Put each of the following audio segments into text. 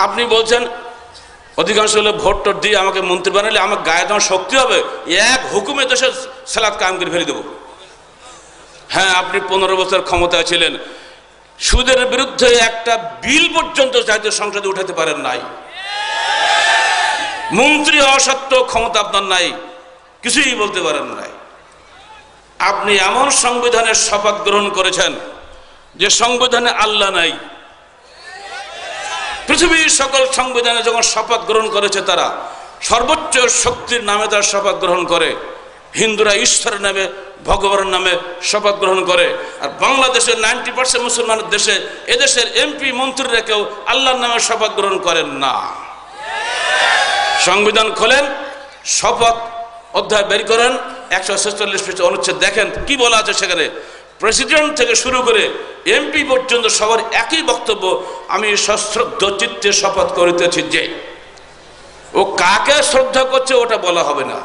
আপনি বলছেন অধিকাংশ হলে ভোট টোট দিয়ে আমাকে মন্ত্রী বানালে আমার গায়ে তোমার শক্তি হবে, এক হুকুমে দেশে সালাত কায়েম করে ফেলে দেবো। হ্যাঁ, আপনি 15 বছর ক্ষমতায় ছিলেন, সুদের বিরুদ্ধে একটা বিল পর্যন্ত জাতীয় সংসদে উঠাতে পারেন নাই। মন্ত্রী হওয়া সত্ত্বেও ক্ষমতা আপনার নাই, কিছুই বলতে পারেন নাই। আপনি এমন সংবিধানের শপথ গ্রহণ করেছেন যে সংবিধানে আল্লাহ নাই। পৃথিবীর সকল সংবিধানে যখন শপথ গ্রহণ করেছে তারা সর্বোচ্চ শক্তির নামে তার শপথ গ্রহণ করে। হিন্দুরা ঈশ্বরের নামে, ভগবানের নামে শপথ গ্রহণ করে। আর বাংলাদেশের 90% মুসলমানের দেশে এদেশের এমপি মন্ত্রীরা কেউ আল্লাহর নামে শপথ গ্রহণ করেন না। সংবিধান খোলেন, শপথ অধ্যায় বের করেন, 146 পৃষ্ঠা অনুচ্ছেদ দেখেন কি বলা আছে সেখানে। প্রেসিডেন্ট থেকে শুরু করে এমপি পর্যন্ত সবার একই বক্তব্য, আমি সশ্রদ্ধ চিত্তে শপথ করিতেছি যে। ও কাকে শ্রদ্ধা করছে ওটা বলা হবে না,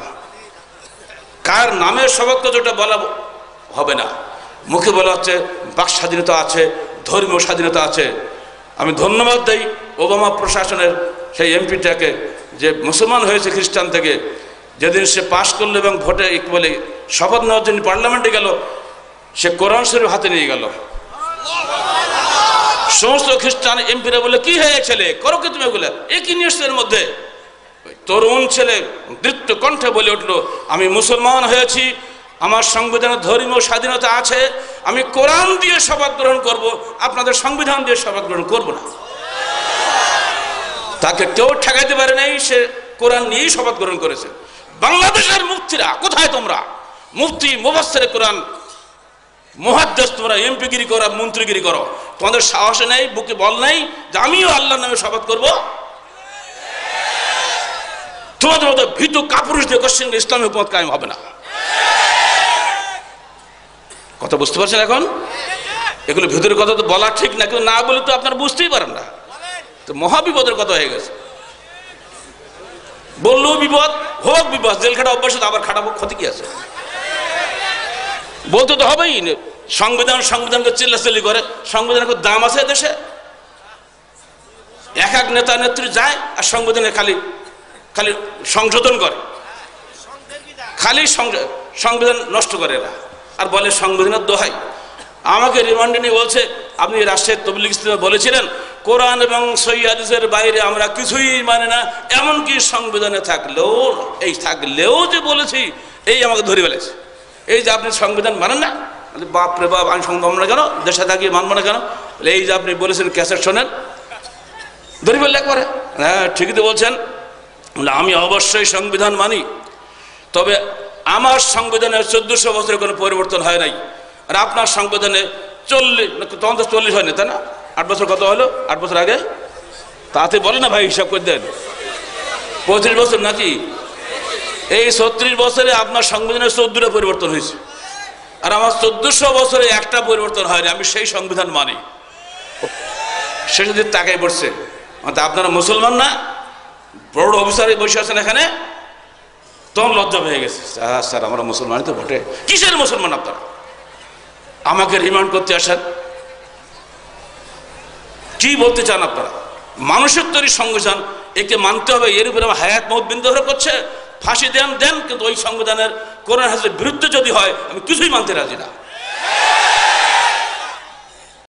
কার নামে শপথ করছে ওটা বলা হবে না। মুখে বলা হচ্ছে বাক স্বাধীনতা আছে, ধর্মীয় স্বাধীনতা আছে। আমি ধন্যবাদ দেই ওবামা প্রশাসনের সেই এমপিটাকে, যে মুসলমান হয়েছে খ্রিস্টান থেকে, যেদিন সে পাশ করলো এবং ভোটে বলে শপথ নেওয়ার জন্য পার্লামেন্টে গেল, সে কোরআন শরীফ হাতে নিয়ে গেল। সমস্ত খ্রিস্টান এমপিরা বলে কি হয়ে ছেলে করো কি তুমি এগুলো, একই নিশ্চয়ের মধ্যে তরুণ ছেলে দৃপ্ত কণ্ঠে বলে উঠলো, আমি মুসলমান হয়েছি, আমার সংবিধানে ধর্মীয় স্বাধীনতা আছে, আমি কোরআন দিয়ে শপথ গ্রহণ করব, আপনাদের সংবিধান দিয়ে শপথ গ্রহণ করব না। তাকে কেউ ঠেকাইতে পারে নাই, সে কোরআন নিয়েই শপথ গ্রহণ করেছে। বাংলাদেশের মুফতিরা কোথায়? তোমরা মুফতি মুফাসসিরে কোরআন মুহাদ্দিস, তোমরা এমপিগিরি করো, মন্ত্রীগিরি করো, তোমাদের সাহস নেই, বুকে বল নেই যে আমিও আল্লাহর নামে শপথ করব। তোমাদের মতো ভীতু কাপুরুষ দিয়ে কোশ্চেন ইসলামী হুকুমত কায়েম হবে না। কথা বুঝতে পারছেন এখন? এগুলো ভিতরের কথা তো বলা ঠিক না, কিন্তু না বলে তো আপনারা বুঝতেই পারেন না। তো মহাবিপদের কথা হয়ে গেছে। বললেও বিপদ, হোক বিপদ, জেল খাটা অভ্যাস, আবার খাটাবো, ক্ষতি কি আছে? বলতে তো হবেই। সংবিধানকে চিল্লাচিল্লি করে, সংবিধানের কোনো দাম আছে দেশে? এক এক নেতা নেত্রী যায় আর সংবিধানে খালি খালি সংশোধন করে, খালি সংবিধান নষ্ট করে এরা, আর বলে সংবিধানের দোহাই। আমাকে রিমান্ডে নিয়ে বলছে, আপনি রাষ্ট্রের তবলিগ ইসলামে বলেছিলেন কোরআন এবং সহিহ হাদিসের বাইরে আমরা কিছুই মানে না, এমনকি সংবিধানে থাকলেও যে বলেছি, এই আমাকে ধরে ফেলেছে। এই যে আপনি সংবিধান মানেন না, বাপ রে বাপ, আমি সংবিধান না কেন, দেশে থাকি মানব না কেন? এই যে আপনি বলেছেন ক্যাসেট শোনেন, ধরে ফেললে একবারে। হ্যাঁ ঠিকই তো বলছেন, আমি অবশ্যই সংবিধান মানি, তবে আমার সংবিধানে 1400 বছরের কোনো পরিবর্তন হয় নাই, আর আপনার সংবিধানে 40 হয়নি, তাই না? 8 বছর কত হলো? 8 বছর আগে তাতে বলে না ভাই, হিসাব করে দেন, 35 বছর নাকি? এই 36 বছরে আপনার সংবিধানের 14টা পরিবর্তন হয়েছে, আর আমার 1400 বছরে একটা পরিবর্তন হয়নি। আমি সেই সংবিধান মানি। সে যদি তাকাই পড়ছে, আপনারা মুসলমান না, বড় অফিসারে বসে আছেন এখানে, তখন লজ্জা হয়ে গেছে, স্যার আমরা মুসলমানই তো ভোটে। কিসের মুসলমান আপনারা? আমাকে রিমান্ড করতে আসেন, কি বলতে চান আপনারা? মানুষের তৈরি সংবিধান, একে মানতে হবে, এর উপরে আমার হায়াত মৌত বিন্দু ধরে করছে, ফাঁসি দেন, কিন্তু ওই সংবিধানের কোরআন হাদিসের বিরুদ্ধে যদি হয় আমি কিছুই মানতে রাজি না।